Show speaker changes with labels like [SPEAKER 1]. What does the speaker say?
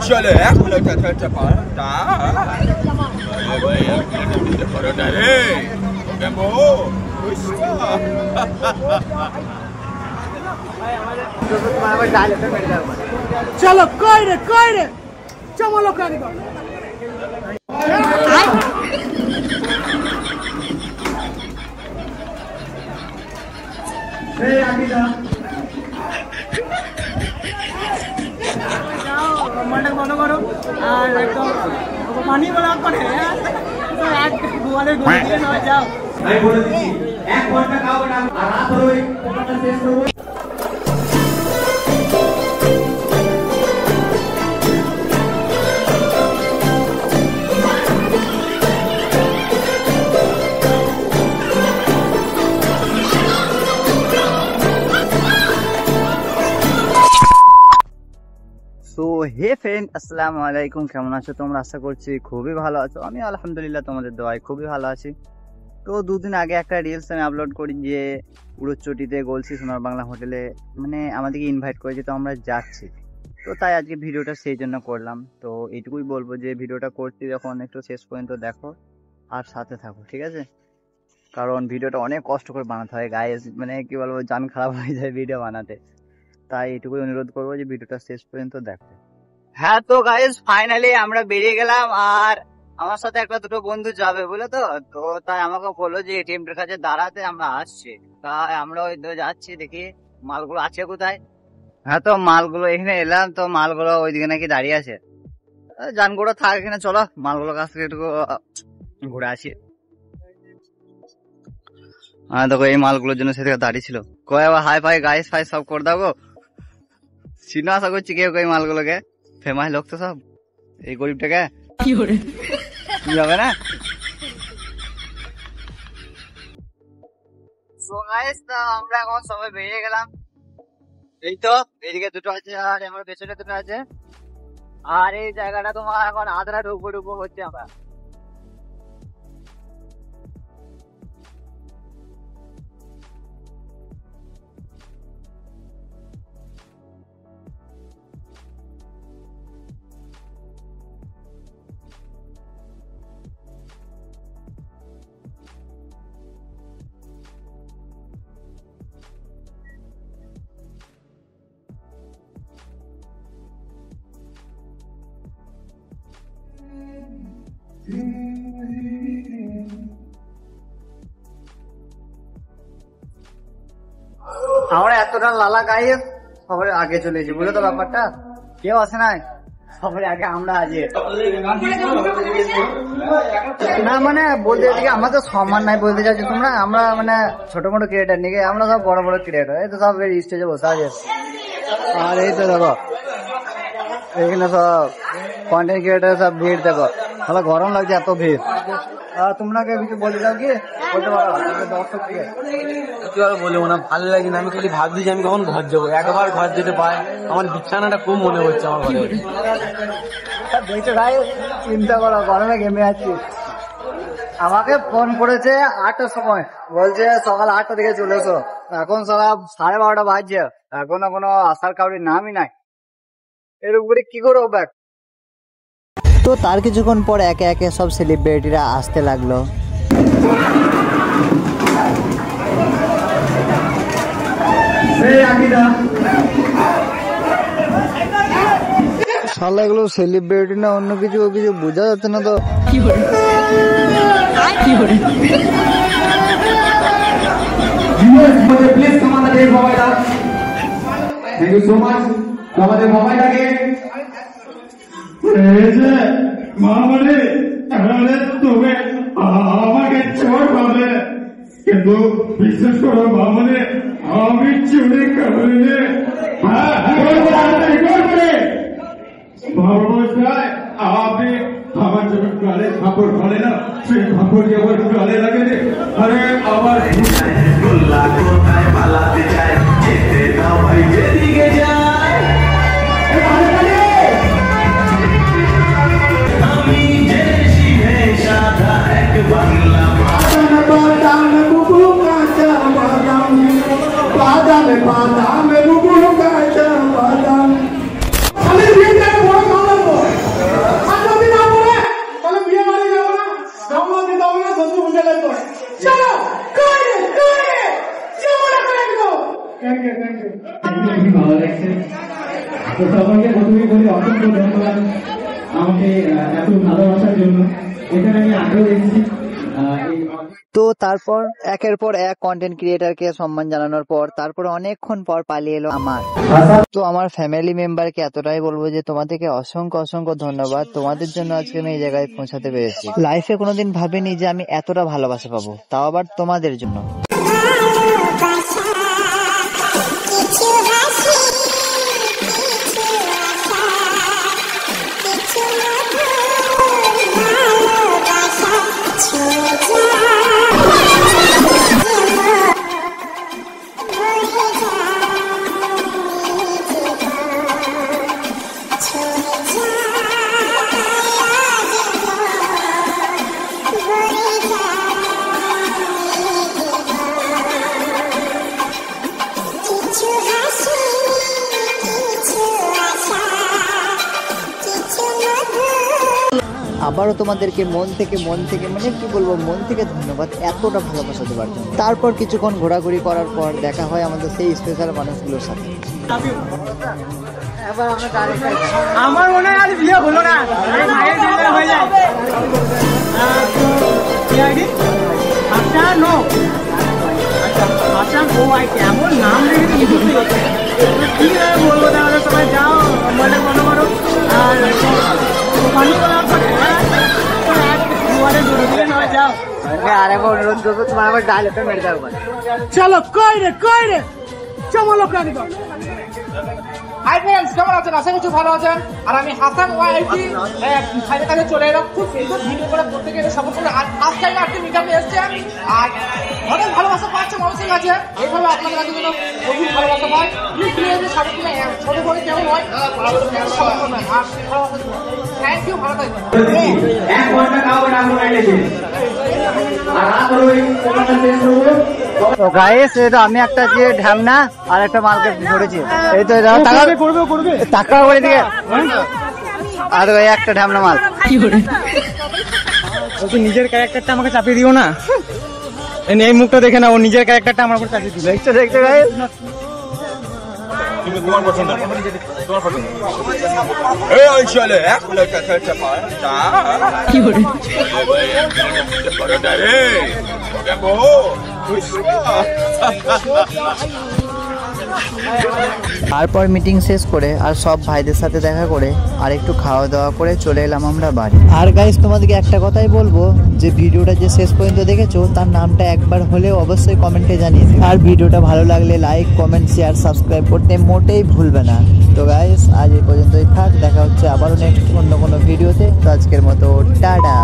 [SPEAKER 1] চলে এখন
[SPEAKER 2] चलो कोई रे चमलो कारीगर मटन बंद करो और एकदम पानी वाला कर है तो एक गोवाले गोली দিয়ে না যাও আমি বলে দিচ্ছি এক ঘন্টা খাও না আর রাত হলো ওটা শেষ করব
[SPEAKER 3] তো হে ফ্রেন্ড আসসালামু আলাইকুম, কেমন আছো তোমরা? আশা করছি খুবই ভালো আছো। আমি আলহামদুলিল্লাহ তোমাদের দোয়ায় খুবই ভালো আছি। তো দুদিন আগে একটা রিলস আমি আপলোড করি যে উড়োচটিতে গলসি সোনার বাংলা হোটেলে মানে আমাদেরকে ইনভাইট করেছে, তো আমরা যাচ্ছি। তো তাই আজকে ভিডিওটা সেই জন্য করলাম। তো এইটুকুই বলবো যে ভিডিওটা করছি যখন একটু শেষ পর্যন্ত দেখো আর সাথে থাকো, ঠিক আছে? কারণ ভিডিওটা অনেক কষ্ট করে বানাতে হয় গাইস, মানে কি বলবো, জান খারাপ হয়ে যায় ভিডিও বানাতে। তাই এটুকুই অনুরোধ করবো যে ভিডিওটা শেষ পর্যন্ত দেখো। হ্যাঁ তো গাইস ফাইনালি আমরা বেরিয়ে গেলাম, আর আমার সাথে একটা দুটো বন্ধু যাবে বলে তো তাই আমাকে বললো যে এটিএমটার কাছে দাঁড়াতে, আমরা আসছি। তাই আমরা ওই যাচ্ছি, দেখি মালগুলো আছে কোথায়। হ্যাঁ তো মালগুলো এখানে এলাম, তো মালগুলো ওইদিকে নাকি দাঁড়িয়ে আছে। জানগুলো থাক এখানে, চলো মালগুলোর কাছ থেকে একটু ঘুরে আসি। হ্যাঁ দেখো এই মালগুলোর জন্য সেদিকে দাঁড়িয়ে ছিল। কয় আবার হাই ফাই গাইস ফাই সব করে দেবো, চিনো আশা করছি কেউ কই মালগুলোকে, ফেমাস লোক তো সব। এই গরিবটাকে কি হবে না। আমরা এখন সবাই বেরিয়ে গেলাম। এই তো এদিকে দুটো আছে আর আমার পেছনে দুটো আছে, আর এই জায়গাটা তোমার এখন আধরা ডুবো হচ্ছে আমরা। আমরা এতটা লালা গায়ে সবার আগে চলে এসেছি, বুঝলো তো ব্যাপারটা? কেউ আসে নাই, সবার আগে আমরা আছি। না মানে বলতে চাইছি আমাদের সম্মান নাই বলতে চাইছি তোমরা, আমরা মানে ছোট মোটো ক্রিয়েটার নিয়ে আমরা সব বড় বড় ক্রিয়েটার। এই তো সব স্টেজে বসে আছে, আর এই তো দেখো এখানে সব কন্টেন্ট ক্রিয়েটার সব ভিড় দেখো। তাহলে গরম লাগছে এত ভিড়। তোমরা কিছু বলে যাও কি বলতে পারো দর্শক থেকে?
[SPEAKER 4] কি আর বলবো না, ভালো লাগে না। আমি খালি ভাবছি যে আমি কখন ঘর যাবো, একবার ঘর যেতে পাই। আমার বিছানাটা খুব মনে হচ্ছে আমার ঘরে।
[SPEAKER 3] দেখছো ভাই, চিন্তা করো গরমে ঘেমে যাচ্ছি। আমাকে ফোন করেছে 8টার সময়, বলছে সকাল 8টা থেকে চলে এসো। এখন সকাল 12:30 বাজছে, এখনো কোনো আসার কাউরির নামই নাই। এরকম করে কি করবো ব্যাগ? তো তার কিছুক্ষণ পর একে একে সব সেলিব্রিটিরা আসতে লাগলো। শালা এগুলো সেলিব্রিটি না অন্য কিছু বোঝা যাচ্ছে না তো।
[SPEAKER 5] আমাদের মোবাইলটাকে মামারে তুমি আমাকে চোর পাবে, কিন্তু বিশ্বাস করো মামারে আমি চুরি করিনি। আপনি আমার যখন গালে কাপড় ফলে না, সেই কাপড় কি আমার গালে লাগে? আরে আমার কোথায় পালাতে চায়, যেতে দাও ভাই যেদিকে যায়। আমি যে শিবে সাদা এক বাংলা
[SPEAKER 2] ভালো লাগছে। তো সকলকে প্রথমেই বলি অসংখ্য ধন্যবাদ আমাকে এত ভালোবাসার জন্য। এখানে আমি আগেও দেখেছি
[SPEAKER 3] তো তারপর একের পর এক কন্টেন্ট ক্রিয়েটারকে সম্মান জানানোর পর তারপর অনেকক্ষণ পর পালিয়ে এলো আমার। তো আমার ফ্যামিলি মেম্বারকে এতটাই বলবো যে তোমাদেরকে অসংখ্য অসংখ্য ধন্যবাদ। তোমাদের জন্য আজকে আমি এই জায়গায় পৌঁছাতে পেরেছি। লাইফে কোনোদিন ভাবিনি যে আমি এতটা ভালোবাসা পাবো, তাও আবার তোমাদের জন্য। আবারও তোমাদেরকে মন থেকে মানে কি বলবো, মন থেকে ধন্যবাদ এতটা ভালোবাসা দেওয়ার জন্য। তারপর কিছুক্ষণ ঘোরাঘুরি করার পর দেখা হয় আমাদের সেই স্পেশাল মানুষগুলোর সাথে।
[SPEAKER 2] আমার মনে হয় আর বিয়ে হলো না, মায়ের বিয়ে হয়ে যায়। কেমন নাম রেখেছি কি বলবো, তাহলে সবাই যাও মনে মনে করো আর পানি বলার পরে যাও।
[SPEAKER 3] আরেকবার অনুরোধ করবো, তোমার আবার ডায়লগটা মেরে দাও।
[SPEAKER 2] চলো কই রে চমলো কাজ। হাই ফ্রেন্ডস, কেমন আছেন? আশা করছি ভালো আছেন। আর আমি হাসান ওয়াইটি সাইডে কাছে চলে এলাম খুব সুন্দর ভিডিও করে করতে গেলে সাপোর্ট করে। আর ফার্স্ট টাইম আপনি মিটআপে এসেছে আর অনেক ভালোবাসা পাচ্ছে মানুষের কাছে। এইভাবে আপনাদের কাছে যেন খুবই ভালোবাসা পায়। প্লিজ সাপোর্ট করে ছোট করে কেমন হয় সাপোর্ট করবেন আর ভালোবাসা দেবেন। থ্যাংক ইউ, ভালো থাকবেন। এক ঘন্টা খাওয়া না বলাইলেছে আর রাত হলো কোনটা শেষ হলো।
[SPEAKER 3] তো গাইস, এটা আমি একটা যে ঢ্যামনা আর একটা মালকে ধরেছি। এই তো করবে টাকা করে দিয়ে আর ওই একটা ঢ্যামনা মাল।
[SPEAKER 2] নিজের ক্যারেক্টারটা আমাকে চাপিয়ে দিও না। এই মুখটা দেখে না, ও নিজের ক্যারেক্টারটা আমার উপর চাপিয়ে দিল।
[SPEAKER 3] দেখতে গাইস,
[SPEAKER 1] তুমি তোমার পছন্দ, তোমার পছন্দ। এই অঞ্চলে এক লোকটা খেলতে পারে তা কি করে রে দেখো।
[SPEAKER 3] তারপর মিটিং শেষ করে আর সব ভাইদের সাথে দেখা করে আর একটু খাওয়া দাওয়া করে চলে এলাম আমরা বাড়ি। আর গাইস, তোমাদেরকে একটা কথাই বলবো যে ভিডিওটা যে শেষ পর্যন্ত দেখেছো তার নামটা একবার হলেও অবশ্যই কমেন্টে জানিয়ে দিও। আর ভিডিওটা ভালো লাগলে লাইক, কমেন্ট, শেয়ার, সাবস্ক্রাইব করতে মোটেই ভুলবে না। তো গাইস, আজ এই পর্যন্তই থাক, দেখা হচ্ছে আবারও নেক্সট অন্য কোনো ভিডিওতে। তো আজকের মতো টাটা।